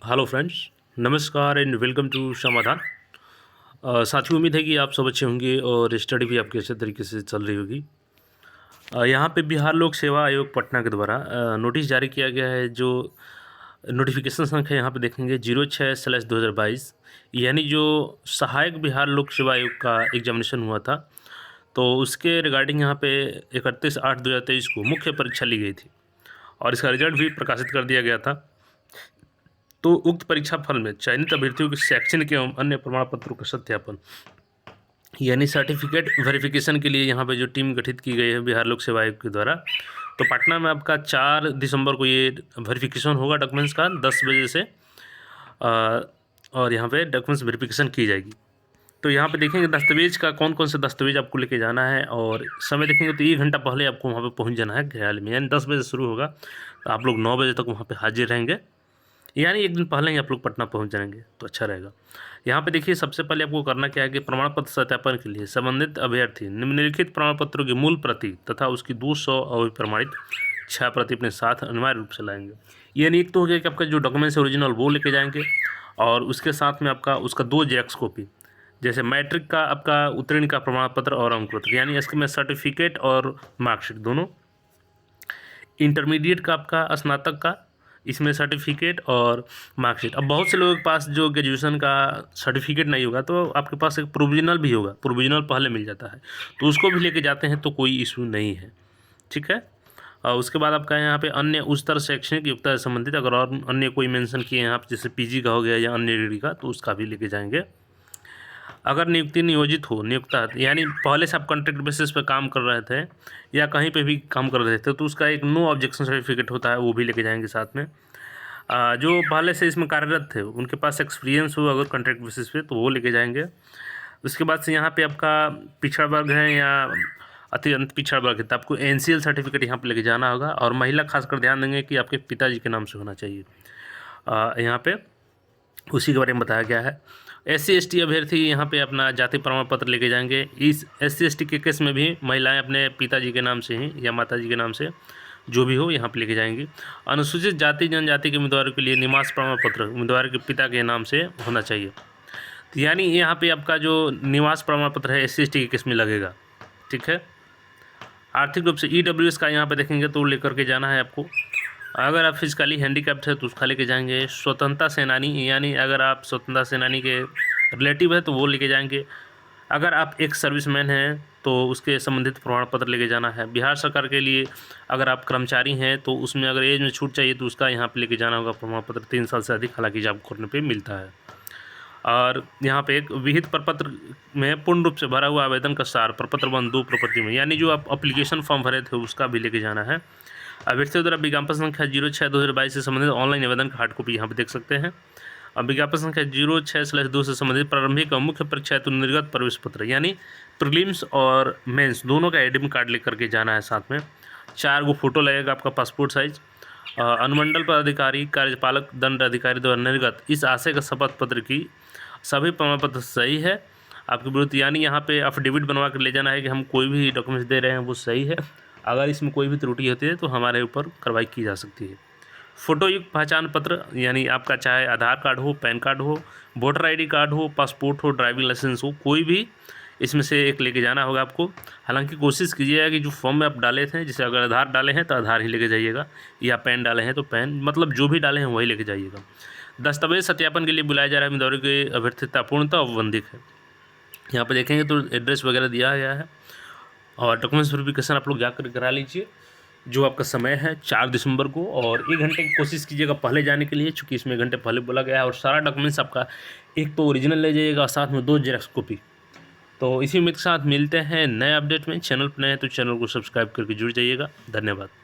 Hello friends, नमस्कार and welcome to समाधान। साथियों, उम्मीद है कि आप सब अच्छे होंगे और स्टडी भी आपकी अच्छे तरीके से चल रही होगी। यहाँ पे बिहार लोक सेवा आयोग पटना के द्वारा नोटिस जारी किया गया है। जो नोटिफिकेशन संख्या यहाँ पे देखेंगे 06/2022, यानी जो सहायक बिहार लोक सेवा आयोग का एग्जामिनेशन हुआ था, तो उसके रिगार्डिंग यहाँ पे 31/8/2023 को मुख्य परीक्षा ली गई थी और इसका रिजल्ट भी प्रकाशित कर दिया गया था। तो उक्त परीक्षा फल में चयनित अभ्यर्थियों के शैक्षणिक एवं अन्य प्रमाण पत्रों का सत्यापन यानी सर्टिफिकेट वेरिफिकेशन के लिए यहाँ पे जो टीम गठित की गई है बिहार लोक सेवा आयोग के द्वारा, तो पटना में आपका 4 दिसंबर को ये वेरिफिकेशन होगा डॉक्यूमेंट्स का 10 बजे से। और यहाँ पे डॉक्यूमेंट्स वेरिफिकेशन की जाएगी। तो यहाँ पे देखेंगे दस्तावेज का कौन कौन से दस्तावेज आपको लेके जाना है, और समय देखेंगे तो 1 घंटा पहले आपको वहाँ पे पहुँच जाना है गया में, यानी 10 बजे शुरू होगा तो आप लोग 9 बजे तक वहाँ पे हाजिर रहेंगे, यानी 1 दिन पहले ही आप लोग पटना पहुंच जाएंगे तो अच्छा रहेगा। यहाँ पे देखिए सबसे पहले आपको करना क्या है कि प्रमाण पत्र सत्यापन के लिए संबंधित अभ्यर्थी निम्नलिखित प्रमाण पत्रों की मूल प्रति तथा उसकी 200 अप्रमाणित 6 प्रति अपने साथ अनिवार्य रूप से लाएंगे। यानी एक तो हो गया कि आपका जो डॉक्यूमेंट्स ओरिजिनल वो लेके जाएंगे, और उसके साथ में आपका उसका 2 जेरॉक्स कॉपी, जैसे मैट्रिक का आपका उत्तीर्ण का प्रमाण पत्र और अंक पत्र, यानी इसके में सर्टिफिकेट और मार्कशीट दोनों। इंटरमीडिएट का आपका स्नातक का इसमें सर्टिफिकेट और मार्कशीट। अब बहुत से लोगों के पास जो ग्रेजुएशन का सर्टिफिकेट नहीं होगा तो आपके पास एक प्रोविजनल भी होगा, प्रोविजनल पहले मिल जाता है तो उसको भी लेके जाते हैं तो कोई इशू नहीं है, ठीक है। और उसके बाद आपका यहाँ पे अन्य उच्चतर शैक्षणिक योग्यता से संबंधित अगर और अन्य कोई मेंशन किए हैं आप, जैसे पीजी का हो गया या अन्य डिग्री का, तो उसका भी लेके जाएंगे। अगर नियुक्ति नियोजित हो नियुक्ता, यानी पहले से आप कॉन्ट्रैक्ट बेसिस पे काम कर रहे थे या कहीं पे भी काम कर रहे थे, तो उसका एक नो ऑब्जेक्शन सर्टिफिकेट होता है, वो भी लेके जाएंगे साथ में। जो पहले से इसमें कार्यरत थे उनके पास एक्सपीरियंस हो अगर कॉन्ट्रैक्ट बेसिस पे, तो वो लेके जाएंगे। उसके बाद से यहाँ पे आपका पिछड़ा वर्ग है या अत्यंत पिछड़ा वर्ग है तो आपको एनसीएल सर्टिफिकेट यहाँ पे लेके जाना होगा। और महिला खासकर ध्यान देंगे कि आपके पिताजी के नाम से होना चाहिए। यहाँ पे उसी के बारे में बताया गया है। SC/ST अभ्यर्थी यहाँ पे अपना जाति प्रमाण पत्र लेके जाएंगे। इस SC/ST के केस में भी महिलाएं अपने पिताजी के नाम से ही या माताजी के नाम से जो भी हो यहाँ पे लेके जाएंगी। अनुसूचित जाति जनजाति के उम्मीदवारों के लिए निवास प्रमाण पत्र उम्मीदवार के पिता के नाम से होना चाहिए। तो यानी यहाँ पे आपका जो निवास प्रमाण पत्र है SC/ST के केस में लगेगा, ठीक है। आर्थिक रूप से EWS का यहाँ पे देखेंगे तो लेकर के जाना है आपको। अगर आप फिजिकली हैंडीकैप्ड है तो उसका लेके जाएंगे। स्वतंत्रता सेनानी, यानी अगर आप स्वतंत्रता सेनानी के रिलेटिव है तो वो लेके जाएंगे। अगर आप एक सर्विसमैन हैं तो उसके संबंधित प्रमाण पत्र लेके जाना है। बिहार सरकार के लिए अगर आप कर्मचारी हैं तो उसमें अगर एज में छूट चाहिए तो उसका यहाँ पे लेके जाना होगा प्रमाण पत्र, 3 साल से अधिक हालांकि जॉब करने पे मिलता है। और यहाँ पे एक विहित प्रपत्र में पूर्ण रूप से भरा हुआ आवेदन का सार प्रपत्र 1-2 प्रपत्र में, यानी जो आप एप्लीकेशन फॉर्म भरे थे उसका भी लेके जाना है। अभ्यर्थियों द्वारा विज्ञापन संख्या 06/2022 से संबंधित ऑनलाइन आवेदन का हार्ड कॉपी यहाँ पे देख सकते हैं। और विज्ञापन संख्या 06/2 से संबंधित प्रारंभिक और मुख्य परीक्षा हेतु निर्गत प्रवेश पत्र, यानी प्रीलिम्स और मेंस दोनों का एडमिट कार्ड लेकर के जाना है साथ में। 4 गो फोटो लगेगा आपका पासपोर्ट साइज। अनुमंडल पदाधिकारी कार्यपालक दंड अधिकारी द्वारा निर्गत इस आशय का शपथ पत्र की सभी प्रमाण पत्र सही है आपके विरुद्ध, यानी यहाँ पे अफिडेविट बनवा कर ले जाना है कि हम कोई भी डॉक्यूमेंट्स दे रहे हैं वो सही है। अगर इसमें कोई भी त्रुटि होती है तो हमारे ऊपर कार्रवाई की जा सकती है। फोटो युक्त पहचान पत्र, यानी आपका चाहे आधार कार्ड हो, पैन कार्ड हो, वोटर ID कार्ड हो, पासपोर्ट हो, ड्राइविंग लाइसेंस हो, कोई भी इसमें से एक लेके जाना होगा आपको। हालांकि कोशिश कीजिएगा कि जो फॉर्म में आप डाले थे, जैसे अगर आधार डाले हैं तो आधार ही लेके जाइएगा, या पैन डाले हैं तो पैन, मतलब जो भी डाले हैं वही लेके जाइएगा। दस्तावेज सत्यापन के लिए बुलाया जा रहा है उम्मीदवारों के अभ्यर्थिता पूर्णतः औपबंधिक है। यहाँ पर देखेंगे तो एड्रेस वगैरह दिया गया है। और डॉक्यूमेंट्स वेरिफिकेशन आप लोग जाकर करा लीजिए। जो आपका समय है 4 दिसंबर को, और 1 घंटे की कोशिश कीजिएगा पहले जाने के लिए, चूँकि इसमें 1 घंटे पहले बोला गया है। और सारा डॉक्यूमेंट्स आपका एक तो ओरिजिनल ले जाइएगा, साथ में 2 जेरॉक्स कॉपी। तो इसी उम्मीद के साथ मिलते हैं नए अपडेट में। चैनल पर नए हैं तो चैनल को सब्सक्राइब करके जुड़ जाइएगा। धन्यवाद।